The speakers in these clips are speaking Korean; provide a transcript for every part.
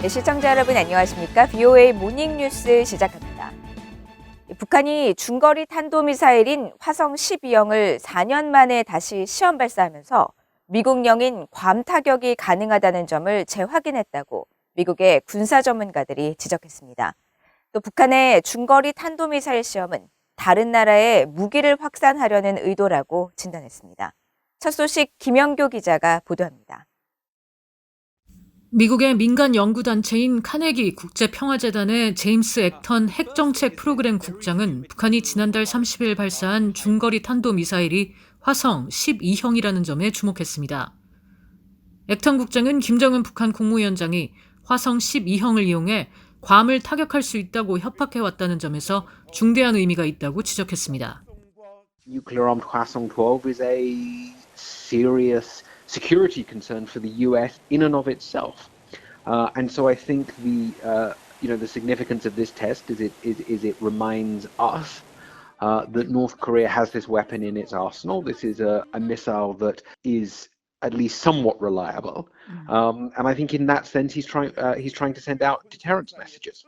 네, 시청자 여러분 안녕하십니까? BOA 모닝뉴스 시작합니다. 북한이 중거리 탄도미사일인 화성 12형을 4년 만에 다시 시험 발사하면서 미국령인 괌 타격이 가능하다는 점을 재확인했다고 미국의 군사 전문가들이 지적했습니다. 또 북한의 중거리 탄도미사일 시험은 다른 나라에 무기를 확산하려는 의도라고 진단했습니다. 첫 소식 김영교 기자가 보도합니다. 미국의 민간 연구단체인 카네기 국제평화재단의 제임스 액턴 핵정책 프로그램 국장은 북한이 지난달 30일 발사한 중거리 탄도미사일이 화성 12형이라는 점에 주목했습니다. 액턴 국장은 김정은 북한 국무위원장이 화성 12형을 이용해 괌을 타격할 수 있다고 협박해왔다는 점에서 중대한 의미가 있다고 지적했습니다. Nuclear-armed Hwasong-12 is a serious security concern for the U.S. in and of itself, and so I think the significance of this test is it reminds us that North Korea has this weapon in its arsenal. This is a missile that is at least somewhat reliable, and I think in that sense he's trying to send out deterrence messages.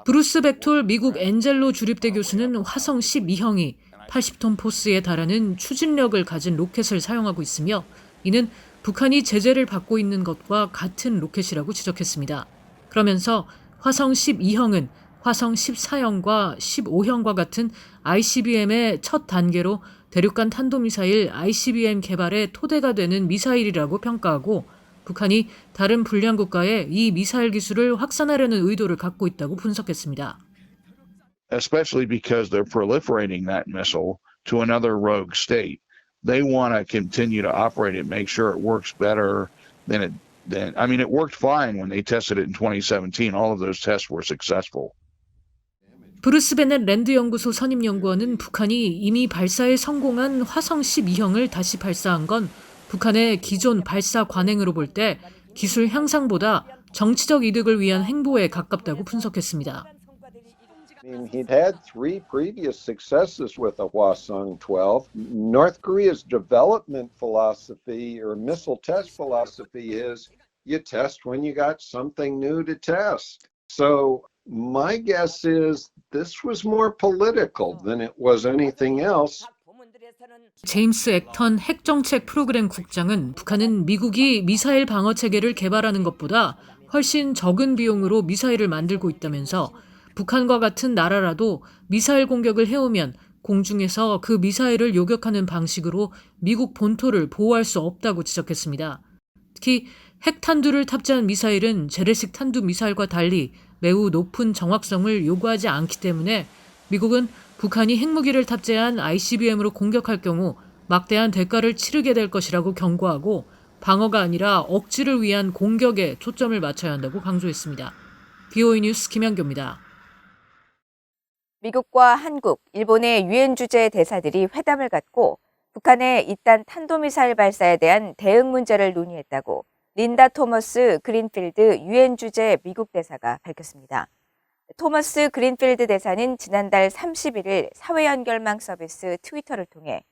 브루스 벡톨 미국 엔젤로 주립대 교수는 화성 12형이 80톤 포스에 달하는 추진력을 가진 로켓을 사용하고 있으며 이는 북한이 제재를 받고 있는 것과 같은 로켓이라고 지적했습니다. 그러면서 화성 12형은 화성 14형과 15형과 같은 ICBM의 첫 단계로 대륙간 탄도미사일 ICBM 개발의 토대가 되는 미사일이라고 평가하고 북한이 다른 불량 국가에 이 미사일 기술을 확산하려는 의도를 갖고 있다고 분석했습니다. Especially because they're proliferating that missile to another rogue state. They want to continue to operate it, make sure it works better it worked fine when they tested it in 2017. All of those tests were successful. 브루스 베넷 랜드 연구소 선임 연구원은 북한이 이미 발사에 성공한 화성 12형을 다시 발사한 건 북한의 기존 발사 관행으로 볼 때 기술 향상보다 정치적 이득을 위한 행보에 가깝다고 분석했습니다. He'd had 3 previous successes with the Hwasong-12. North Korea's development philosophy or missile test philosophy is you test when you got something new to test. So my guess is this was more political than it was anything else. 제임스 액턴 핵정책 프로그램 국장은 북한은 미국이 미사일 방어 체계를 개발하는 것보다 훨씬 적은 비용으로 미사일을 만들고 있다면서 북한과 같은 나라라도 미사일 공격을 해오면 공중에서 그 미사일을 요격하는 방식으로 미국 본토를 보호할 수 없다고 지적했습니다. 특히 핵탄두를 탑재한 미사일은 재래식 탄두 미사일과 달리 매우 높은 정확성을 요구하지 않기 때문에 미국은 북한이 핵무기를 탑재한 ICBM으로 공격할 경우 막대한 대가를 치르게 될 것이라고 경고하고 방어가 아니라 억지를 위한 공격에 초점을 맞춰야 한다고 강조했습니다. BOA 뉴스 김영교입니다. 미국과 한국, 일본의 유엔 주재 대사들이 회담을 갖고 북한의 잇단 탄도미사일 발사에 대한 대응 문제를 논의했다고 린다 토머스 그린필드 유엔 주재 미국 대사가 밝혔습니다. 토머스 그린필드 대사는 지난달 31일 사회연결망 서비스 트위터를 통해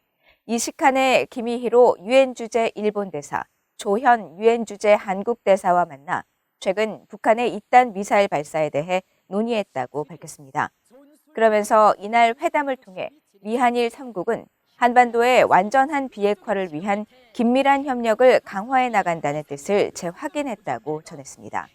이시칸의 기미히로 유엔 주재 일본 대사, 조현 유엔 주재 한국 대사와 만나 최근 북한의 잇단 미사일 발사에 대해 논의했다고 밝혔습니다. 그러면서 이날 회담을 통해 미한일 3국은 한반도의 완전한 비핵화를 위한 긴밀한 협력을 강화해 나간다는 뜻을 재확인했다고 전했습니다.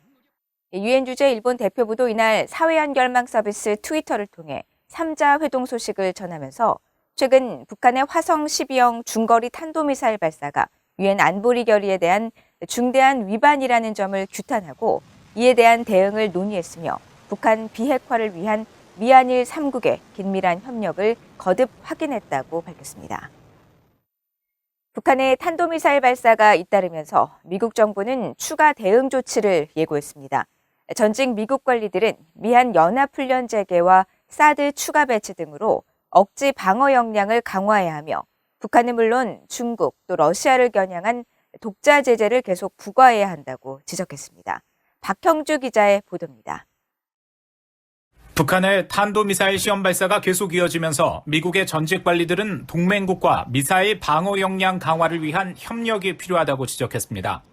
유엔 주재 일본 대표부도 이날 사회연결망 서비스 트위터를 통해 3자 회동 소식을 전하면서 최근 북한의 화성 12형 중거리 탄도미사일 발사가 유엔 안보리 결의에 대한 중대한 위반이라는 점을 규탄하고 이에 대한 대응을 논의했으며 북한 비핵화를 위한 미한일 3국의 긴밀한 협력을 거듭 확인했다고 밝혔습니다. 북한의 탄도미사일 발사가 잇따르면서 미국 정부는 추가 대응 조치를 예고했습니다. 전직 미국 관리들은 미한 연합훈련 재개와 사드 추가 배치 등으로 억지 방어 역량을 강화해야 하며 북한은 물론 중국 또 러시아를 겨냥한 독자 제재를 계속 부과해야 한다고 지적했습니다. 박형주 기자의 보도입니다. 북한의 탄도미사일 시험 발사가 계속 이어지면서 미국의 전직 관리들은 동맹국과 미사일 방어 역량 강화를 위한 협력이 필요하다고 지적했습니다.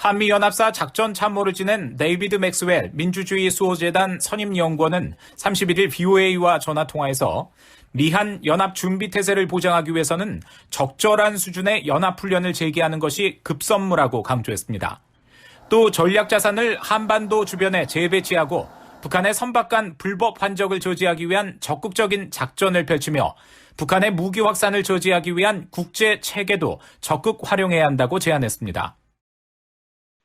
한미연합사 작전참모를 지낸 데이비드 맥스웰 민주주의 수호재단 선임연구원은 31일 BOA와 전화통화에서 미한 연합준비태세를 보장하기 위해서는 적절한 수준의 연합훈련을 재개하는 것이 급선무라고 강조했습니다. 또 전략자산을 한반도 주변에 재배치하고 북한의 선박간 불법 환적을 저지하기 위한 적극적인 작전을 펼치며 북한의 무기 확산을 저지하기 위한 국제 체계도 적극 활용해야 한다고 제안했습니다.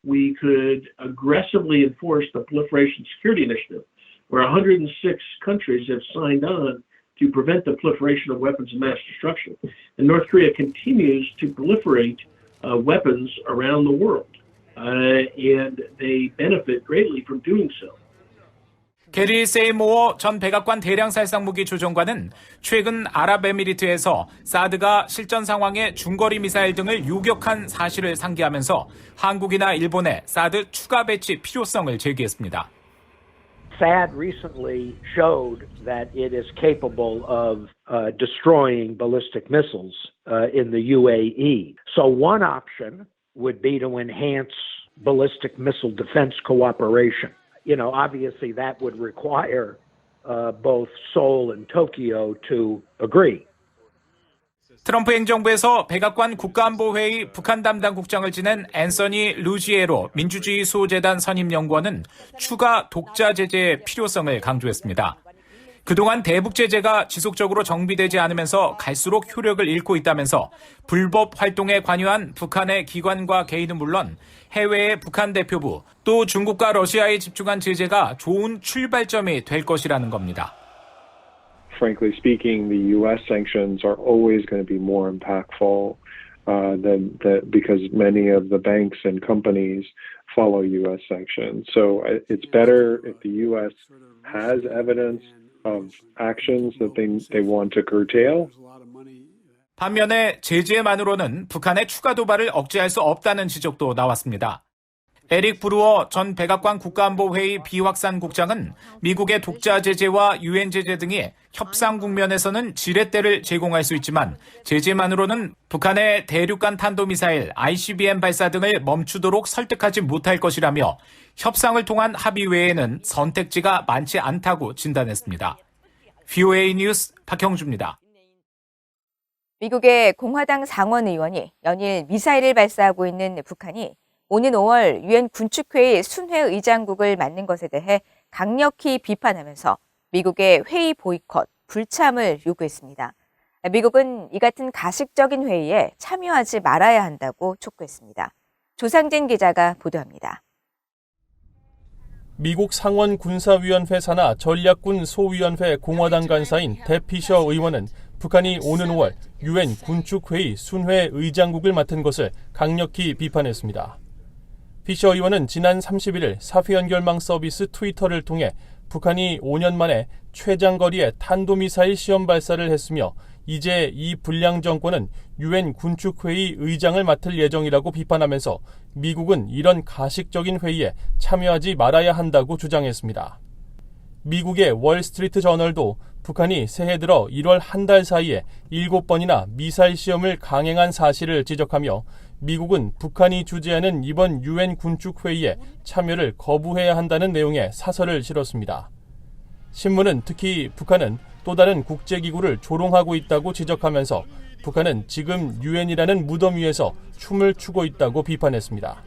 We could aggressively enforce the Proliferation Security Initiative, where 106 countries have signed on to prevent the proliferation of weapons of mass destruction. And North Korea continues to proliferate weapons around the world, and they benefit greatly from doing so. 게리 세이모어 전 백악관 대량살상무기 조정관은 최근 아랍에미리트에서 사드가 실전 상황에 중거리 미사일 등을 요격한 사실을 상기하면서 한국이나 일본의 사드 추가 배치 필요성을 제기했습니다. THAAD recently showed that it is capable of destroying ballistic missiles in the UAE. So one option would be to enhance ballistic missile defense cooperation. You know, obviously that would require both Seoul and Tokyo to agree. 트럼프 행정부에서 백악관 국가안보회의 북한 담당 국장을 지낸 앤서니 루지에로 민주주의 수호재단 선임연구원은 추가 독자 제재의 필요성을 강조했습니다. 그동안 대북 제재가 지속적으로 정비되지 않으면서 갈수록 효력을 잃고 있다면서 불법 활동에 관여한 북한의 기관과 개인은 물론 해외의 북한 대표부 또 중국과 러시아에 집중한 제재가 좋은 출발점이 될 것이라는 겁니다. Frankly speaking, the U.S. sanctions are always going to be more impactful than because many of the banks and companies follow U.S. sanctions. So it's better if the U.S. has evidence of actions that they want to curtail. 반면에 제재만으로는 북한의 추가 도발을 억제할 수 없다는 지적도 나왔습니다. 에릭 브루어 전 백악관 국가안보회의 비확산 국장은 미국의 독자 제재와 유엔 제재 등이 협상 국면에서는 지렛대를 제공할 수 있지만 제재만으로는 북한의 대륙간 탄도미사일 ICBM 발사 등을 멈추도록 설득하지 못할 것이라며 협상을 통한 합의 외에는 선택지가 많지 않다고 진단했습니다. VOA 뉴스 박형주입니다. 미국의 공화당 상원 의원이 연일 미사일을 발사하고 있는 북한이 오는 5월 유엔 군축회의 순회 의장국을 맡는 것에 대해 강력히 비판하면서 미국의 회의 보이콧, 불참을 요구했습니다. 미국은 이 같은 가식적인 회의에 참여하지 말아야 한다고 촉구했습니다. 조상진 기자가 보도합니다. 미국 상원 군사위원회 산하 전략군 소위원회 공화당 간사인 데 피셔 의원은 북한이 오는 5월 유엔 군축회의 순회 의장국을 맡은 것을 강력히 비판했습니다. 피셔 의원은 지난 31일 사회연결망 서비스 트위터를 통해 북한이 5년 만에 최장거리의 탄도미사일 시험 발사를 했으며 이제 이 불량 정권은 유엔 군축회의 의장을 맡을 예정이라고 비판하면서 미국은 이런 가식적인 회의에 참여하지 말아야 한다고 주장했습니다. 미국의 월스트리트 저널도 북한이 새해 들어 1월 한 달 사이에 7번이나 미사일 시험을 강행한 사실을 지적하며 미국은 북한이 주재하는 이번 유엔 군축회의에 참여를 거부해야 한다는 내용의 사설을 실었습니다. 신문은 특히 북한은 또 다른 국제기구를 조롱하고 있다고 지적하면서 북한은 지금 유엔이라는 무덤 위에서 춤을 추고 있다고 비판했습니다.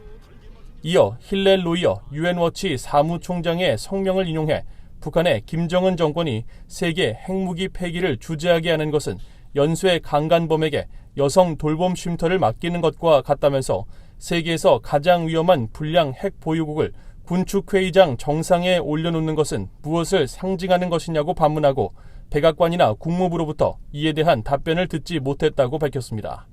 이어 힐렐 로이어 유엔워치 사무총장의 성명을 인용해 북한의 김정은 정권이 세계 핵무기 폐기를 주재하게 하는 것은 연쇄 강간범에게 여성 돌봄 쉼터를 맡기는 것과 같다면서 세계에서 가장 위험한 불량 핵 보유국을 군축회의장 정상에 올려놓는 것은 무엇을 상징하는 것이냐고 반문하고 백악관이나 국무부로부터 이에 대한 답변을 듣지 못했다고 밝혔습니다.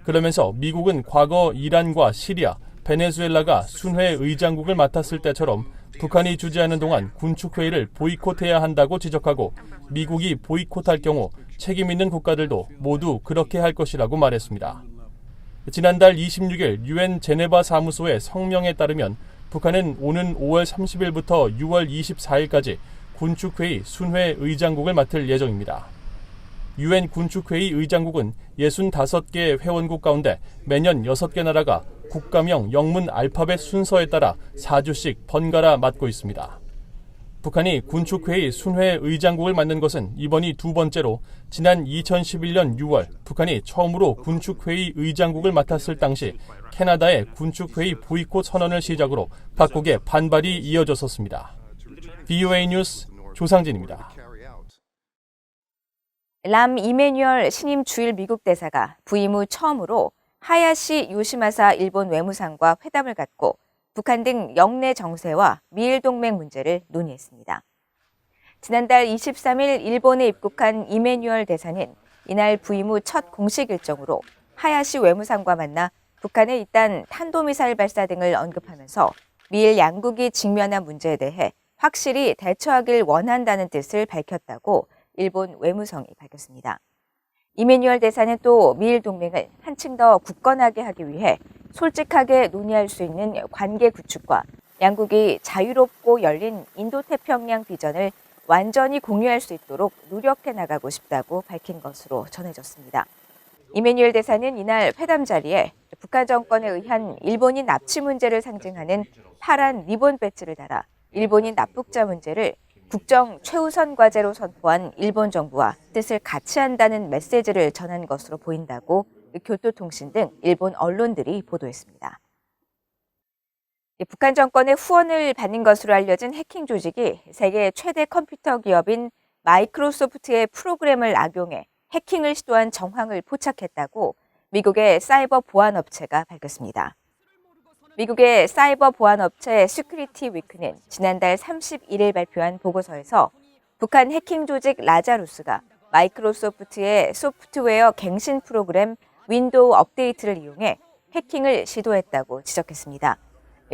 그러면서 미국은 과거 이란과 시리아, 베네수엘라가 순회 의장국을 맡았을 때처럼 북한이 주재하는 동안 군축회의를 보이콧해야 한다고 지적하고 미국이 보이콧할 경우 책임 있는 국가들도 모두 그렇게 할 것이라고 말했습니다. 지난달 26일 유엔 제네바 사무소의 성명에 따르면 북한은 오는 5월 30일부터 6월 24일까지 군축회의 순회 의장국을 맡을 예정입니다. 유엔 군축회의 의장국은 65개 회원국 가운데 매년 6개 나라가 국가명 영문 알파벳 순서에 따라 4주씩 번갈아 맡고 있습니다. 북한이 군축회의 순회 의장국을 맡는 것은 이번이 두 번째로 지난 2011년 6월 북한이 처음으로 군축회의 의장국을 맡았을 당시 캐나다의 군축회의 보이콧 선언을 시작으로 각국의 반발이 이어졌었습니다. VOA 뉴스 조상진입니다. 람 이메뉴얼 신임 주일 미국 대사가 부임 후 처음으로 하야시 요시마사 일본 외무상과 회담을 갖고 북한 등 영내 정세와 미일 동맹 문제를 논의했습니다. 지난달 23일 일본에 입국한 이메뉴얼 대사는 이날 부임 후 첫 공식 일정으로 하야시 외무상과 만나 북한의 잇단 탄도미사일 발사 등을 언급하면서 미일 양국이 직면한 문제에 대해 확실히 대처하길 원한다는 뜻을 밝혔다고 일본 외무성이 밝혔습니다. 이메뉴얼 대사는 또 미일 동맹을 한층 더 굳건하게 하기 위해 솔직하게 논의할 수 있는 관계 구축과 양국이 자유롭고 열린 인도태평양 비전을 완전히 공유할 수 있도록 노력해 나가고 싶다고 밝힌 것으로 전해졌습니다. 이메뉴얼 대사는 이날 회담 자리에 북한 정권에 의한 일본인 납치 문제를 상징하는 파란 리본 배지를 달아 일본인 납북자 문제를 국정 최우선 과제로 선포한 일본 정부와 뜻을 같이 한다는 메시지를 전한 것으로 보인다고 교토통신 등 일본 언론들이 보도했습니다. 북한 정권의 후원을 받는 것으로 알려진 해킹 조직이 세계 최대 컴퓨터 기업인 마이크로소프트의 프로그램을 악용해 해킹을 시도한 정황을 포착했다고 미국의 사이버 보안 업체가 밝혔습니다. 미국의 사이버 보안 업체 시큐리티 위크는 지난달 31일 발표한 보고서에서 북한 해킹 조직 라자루스가 마이크로소프트의 소프트웨어 갱신 프로그램 윈도우 업데이트를 이용해 해킹을 시도했다고 지적했습니다.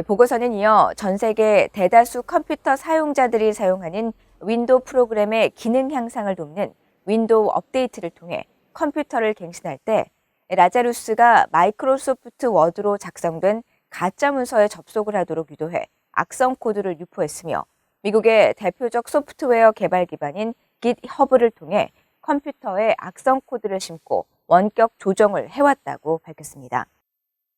보고서는 이어 전 세계 대다수 컴퓨터 사용자들이 사용하는 윈도우 프로그램의 기능 향상을 돕는 윈도우 업데이트를 통해 컴퓨터를 갱신할 때 라자루스가 마이크로소프트 워드로 작성된 가짜 문서에 접속을 하도록 유도해 악성 코드를 유포했으며 미국의 대표적 소프트웨어 개발 기반인 GitHub를 통해 컴퓨터에 악성 코드를 심고 원격 조정을 해왔다고 밝혔습니다.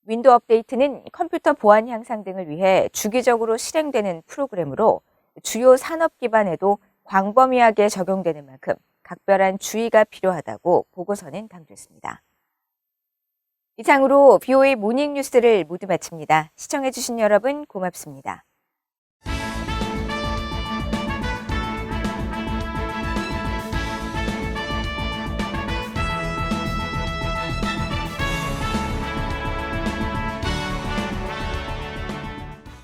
윈도우 업데이트는 컴퓨터 보안 향상 등을 위해 주기적으로 실행되는 프로그램으로 주요 산업 기반에도 광범위하게 적용되는 만큼 각별한 주의가 필요하다고 보고서는 강조했습니다. 이상으로 VOA 모닝 뉴스를 모두 마칩니다. 시청해주신 여러분 고맙습니다.